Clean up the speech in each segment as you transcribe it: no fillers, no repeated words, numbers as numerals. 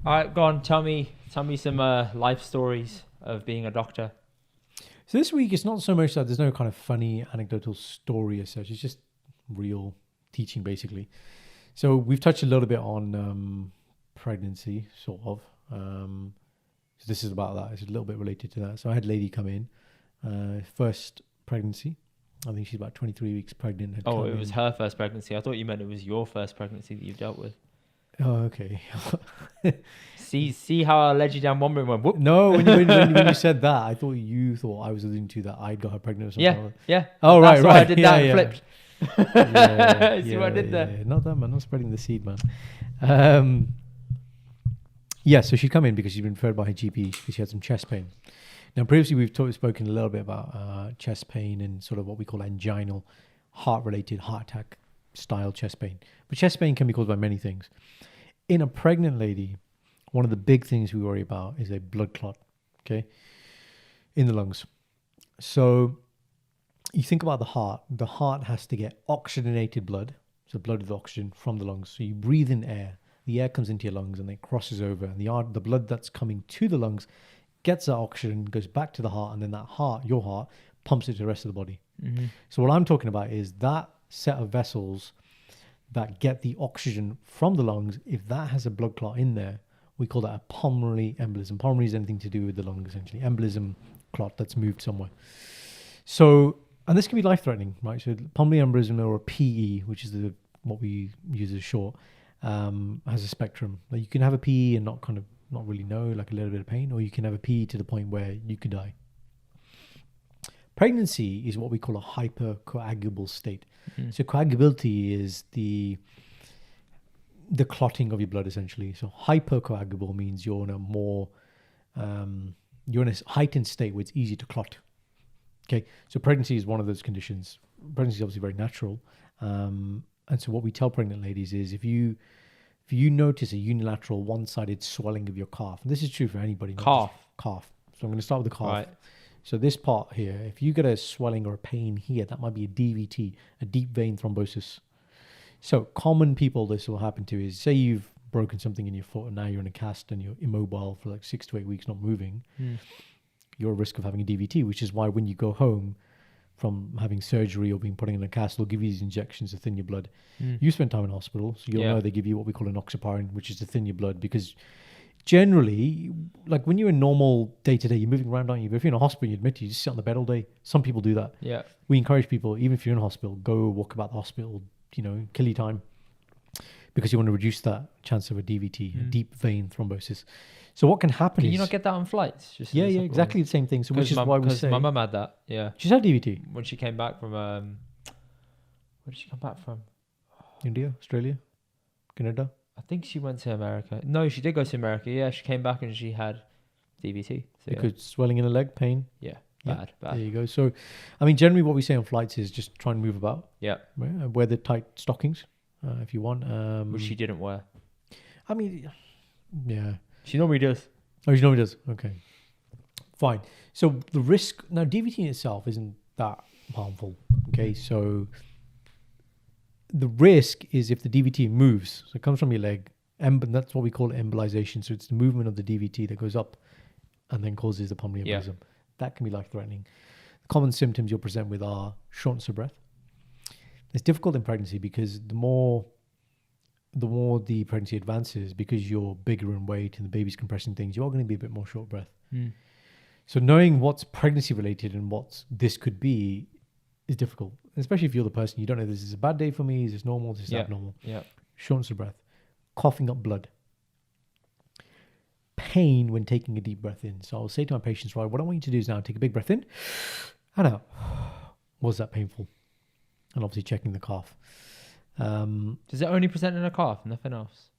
All right, go on. Tell me some life stories of being a doctor. So this week, it's not so much that there's no kind of funny anecdotal story as such. It's just real teaching, basically. So we've touched a little bit on pregnancy, sort of. So this is about that. It's a little bit related to that. So I had a lady come in, first pregnancy. I think she's about 23 weeks pregnant. Had Oh, come it was in. her first pregnancy. I thought you meant it was your first pregnancy that you've dealt with. Oh, okay. See how I led you down one room. Went whoop. No, when you said that, I thought you thought I was alluding to that I'd got her pregnant or something. Yeah, Like yeah. oh, That's right, why I right. did Yeah, that and yeah. flipped. Yeah, See what I did there? yeah. Not that, man. Not spreading the seed, man. Um, yeah, so she'd come in because she'd been referred by her GP because she had some chest pain. Now, previously we've spoken a little bit about chest pain and sort of what we call anginal, heart-related, heart attack style chest pain. But chest pain can be caused by many things. In a pregnant lady, one of the big things we worry about is a blood clot, okay, in the lungs. So you think about the heart has to get oxygenated blood, so blood with oxygen from the lungs. So you breathe in air, the air comes into your lungs and then crosses over, and the blood that's coming to the lungs gets that oxygen, goes back to the heart, and then that heart, your heart, pumps it to the rest of the body. Mm-hmm. So what I'm talking about is that set of vessels that get the oxygen from the lungs. If that has a blood clot in there, we call that a pulmonary embolism. Pulmonary is anything to do with the lung, essentially. Embolism, clot that's moved somewhere. So, and this can be life-threatening, right? So pulmonary embolism, or a PE, which is what we use as short, has a spectrum. Like you can have a PE and not really know, like a little bit of pain, or you can have a PE to the point where you could die. Pregnancy is what we call a hypercoagulable state. Mm-hmm. So coagulability is the clotting of your blood, essentially. So hypercoagulable means you're in a more you're in a heightened state where it's easy to clot. Okay, so pregnancy is one of those conditions. Pregnancy is obviously very natural, and so what we tell pregnant ladies is if you notice a unilateral one-sided swelling of your calf, and this is true for anybody, not just calf. So I'm going to start with the calf. Right. So this part here, if you get a swelling or a pain here, that might be a DVT, a deep vein thrombosis. So common people this will happen to is, say you've broken something in your foot and now you're in a cast and you're immobile for like 6 to 8 weeks, not moving. You're at risk of having a DVT, which is why when you go home from having surgery or being put in a cast, they'll give you these injections to thin your blood. You spend time in hospital, so you'll know they give you what we call enoxaparin, which is to thin your blood, because generally, like when you're in normal day-to-day, you're moving around, aren't you? But if you're in a hospital, you admit you just sit on the bed all day. Some people do that. Yeah. We encourage people, even if you're in a hospital, go walk about the hospital, kill your time, because you want to reduce that chance of a DVT, a deep vein thrombosis. So what can happen Can is... you not get that on flights? Just yeah, exactly the same thing. So which is why we say... my mum had that, yeah. She's had DVT. When she came back from, where did she come back from? India, Australia, Canada. I think she went to America. No, she did go to America. Yeah, she came back and she had DVT. So Because swelling in the leg, pain. yeah, Yeah, bad. There you go. So, I mean, generally what we say on flights is just try and move about. Yeah, Right? Wear the tight stockings if you want. which she didn't wear. I mean, yeah. She normally does. Oh, she normally does. Okay. Fine. So the risk... Now, DVT in itself isn't that harmful. Okay, so... The risk is if the DVT moves. So it comes from your leg. That's what we call embolization. So it's the movement of the DVT that goes up and then causes the pulmonary embolism. That can be life-threatening. The common symptoms you'll present with are shortness of breath. It's difficult in pregnancy because the more the pregnancy advances, because you're bigger in weight and the baby's compressing things, you are going to be a bit more short of breath. So knowing what's pregnancy-related and what this could be is difficult, especially if you're the person, you don't know, this is a bad day for me, is this normal, is this abnormal? Yeah. Shortness of breath, coughing up blood, pain when taking a deep breath in. So I'll say to my patients, right, what I want you to do is now take a big breath in and out. Was that painful? And obviously checking the cough. Does it only present in a cough, nothing else?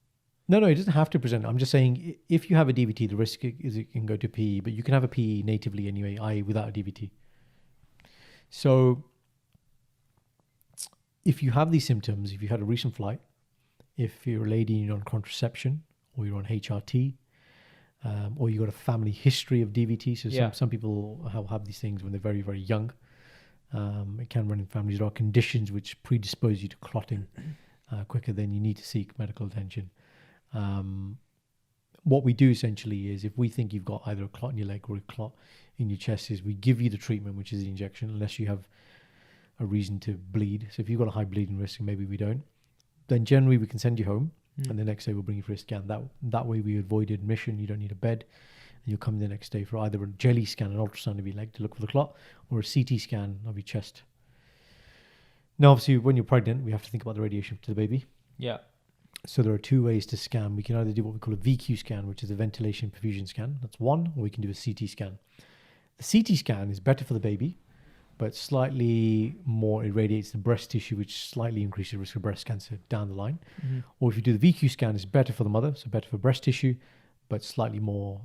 No, it doesn't have to present. I'm just saying if you have a DVT, the risk is it can go to PE, but you can have a PE natively anyway, i.e. without a DVT. So if you have these symptoms, if you had a recent flight, if you're a lady and you're on contraception, or you're on HRT, or you got a family history of DVT, so some people have these things when they're very, very young. It can run in families. There are conditions which predispose you to clotting quicker, then you need to seek medical attention. what we do essentially is if we think you've got either a clot in your leg or a clot in your chest, is we give you the treatment, which is the injection, unless you have a reason to bleed. So if you've got a high bleeding risk, and maybe we don't, then generally we can send you home, and the next day we'll bring you for a scan. That way we avoid admission. You don't need a bed, and you'll come the next day for either a jelly scan, an ultrasound of your leg to look for the clot, or a CT scan of your chest. Now, obviously, when you're pregnant, we have to think about the radiation to the baby. Yeah. So there are two ways to scan. We can either do what we call a VQ scan, which is a ventilation perfusion scan. That's one, or we can do a CT scan. The CT scan is better for the baby, but slightly more irradiates the breast tissue, which slightly increases the risk of breast cancer down the line. Or if you do the VQ scan, it's better for the mother, so better for breast tissue, but slightly more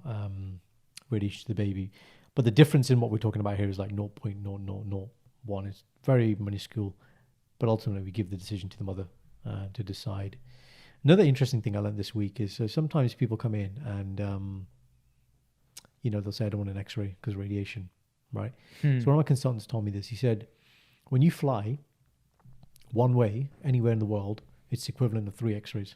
radiation to the baby. But the difference in what we're talking about here is like 0.0001. It's very minuscule, but ultimately we give the decision to the mother to decide. Another interesting thing I learned this week is, so sometimes people come in and, they'll say, I don't want an x-ray because of radiation, right? So one of my consultants told me this. He said, when you fly one way, anywhere in the world, it's equivalent of 3 x-rays.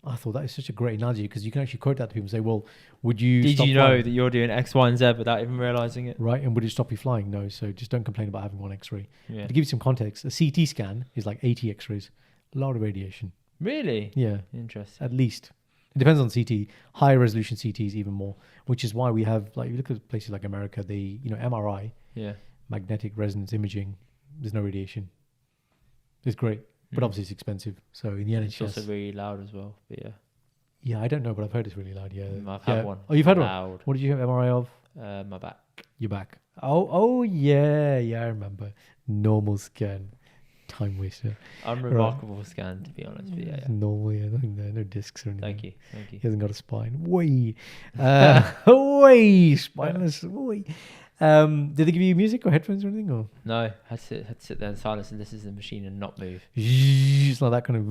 I thought that is such a great analogy, because you can actually quote that to people and say, well, would you Did stop you know flying? that you're doing X, Y, and Z without even realizing it? Right, and would it stop you flying? No, so just don't complain about having one x-ray. Yeah. To give you some context, a CT scan is like 80 x-rays, a lot of radiation. Really? Yeah, Interesting. at least. It depends on CT. Higher resolution CTs even more, which is why we have, like, you look at places like America, MRI, Yeah. magnetic resonance imaging, there's no radiation. It's great, but obviously it's expensive. So in the It's NHS, also really loud as well. But yeah. yeah, I don't know, but I've heard it's really loud. Yeah, I've had one. Oh, you've had one. Loud. What did you have MRI of? My back. Your back. Oh yeah, I remember. Normal scan, time waster. Unremarkable scan, to be honest. But yeah. Normal, yeah, no discs or anything. Thank you. He hasn't got a spine. Way, way spineless. Way. Did they give you music or headphones or anything? Or No, had to sit there in silence and listen to the machine and not move. it's like that kind of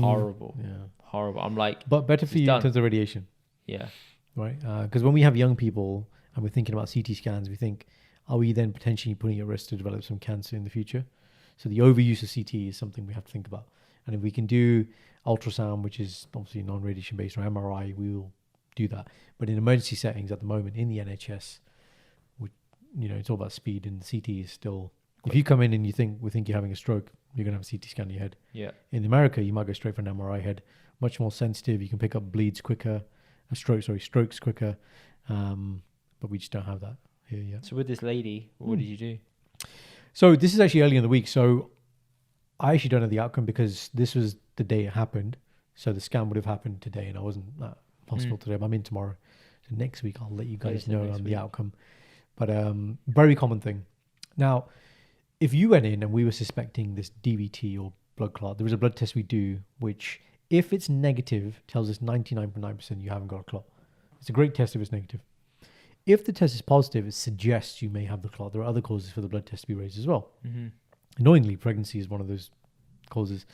Horrible. Yeah, Horrible. I'm like, but better for It's you done. in terms of radiation, yeah. right? Because when we have young people and we're thinking about CT scans, we think, are we then potentially putting at risk to develop some cancer in the future? So the overuse of CT is something we have to think about. And if we can do ultrasound, which is obviously non-radiation based, or MRI, we will do that. But in emergency settings at the moment in the NHS, it's all about speed, and CT is still. If you come in and we think you're having a stroke, you're gonna have a CT scan of your head. Yeah. In America, you might go straight for an MRI head, much more sensitive. You can pick up bleeds quicker, strokes quicker. But we just don't have that here yet. So with this lady, what did you do? So this is actually early in the week. So I actually don't know the outcome, because this was the day it happened. So the scan would have happened today, and I wasn't at hospital today. But I'm in tomorrow. So next week I'll let you guys know on the outcome. But very common thing. Now, if you went in and we were suspecting this DVT or blood clot, there is a blood test we do, which, if it's negative, tells us 99.9% you haven't got a clot. It's a great test if it's negative. If the test is positive, it suggests you may have the clot. There are other causes for the blood test to be raised as well. Annoyingly, pregnancy is one of those causes.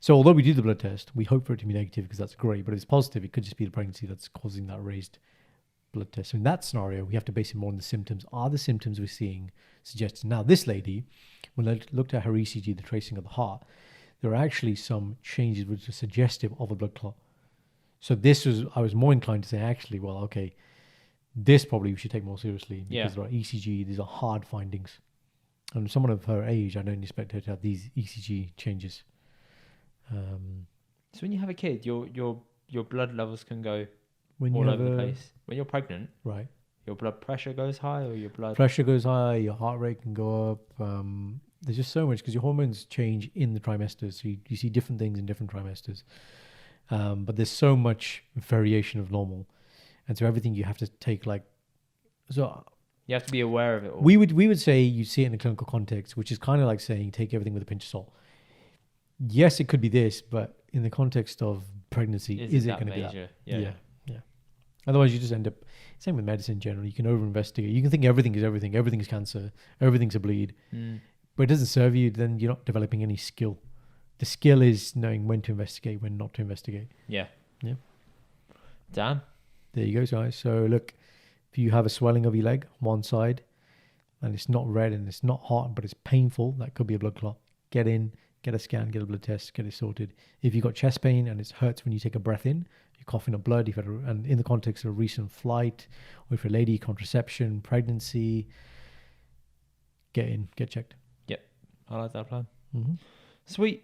So although we do the blood test, we hope for it to be negative, because that's great. But if it's positive, it could just be the pregnancy that's causing that raised blood test. So in that scenario, we have to base it more on the symptoms. Are the symptoms we're seeing suggesting? Now, this lady, when I looked at her ECG, the tracing of the heart, there are actually some changes which are suggestive of a blood clot. So I was more inclined to say, actually, well, okay, this probably we should take more seriously, because there are ECG, these are hard findings. And someone of her age, I don't expect her to have these ECG changes. So when you have a kid, your blood levels can go When you all have over the place. When you're pregnant, right, your blood pressure goes high, or your blood pressure goes high, your heart rate can go up. There's just so much, because your hormones change in the trimesters. So you see different things in different trimesters. But there's so much variation of normal. And so everything you have to take so you have to be aware of it all. we would say you see it in a clinical context, which is kind of like saying take everything with a pinch of salt. Yes, it could be this, but in the context of pregnancy, is it going to be that? Yeah. Otherwise, you just end up, same with medicine in general, you can over-investigate. You can think everything is cancer, everything's a bleed. But it doesn't serve you, then you're not developing any skill. The skill is knowing when to investigate, when not to investigate. Yeah. Damn. There you go, guys. So look, if you have a swelling of your leg, one side, and it's not red and it's not hot, but it's painful, that could be a blood clot. Get in, get a scan, get a blood test, get it sorted. If you've got chest pain and it hurts when you take a breath in, you're coughing up blood, and in the context of a recent flight, or if you're a lady, contraception, pregnancy, get checked. I like that plan. Mm-hmm. Sweet.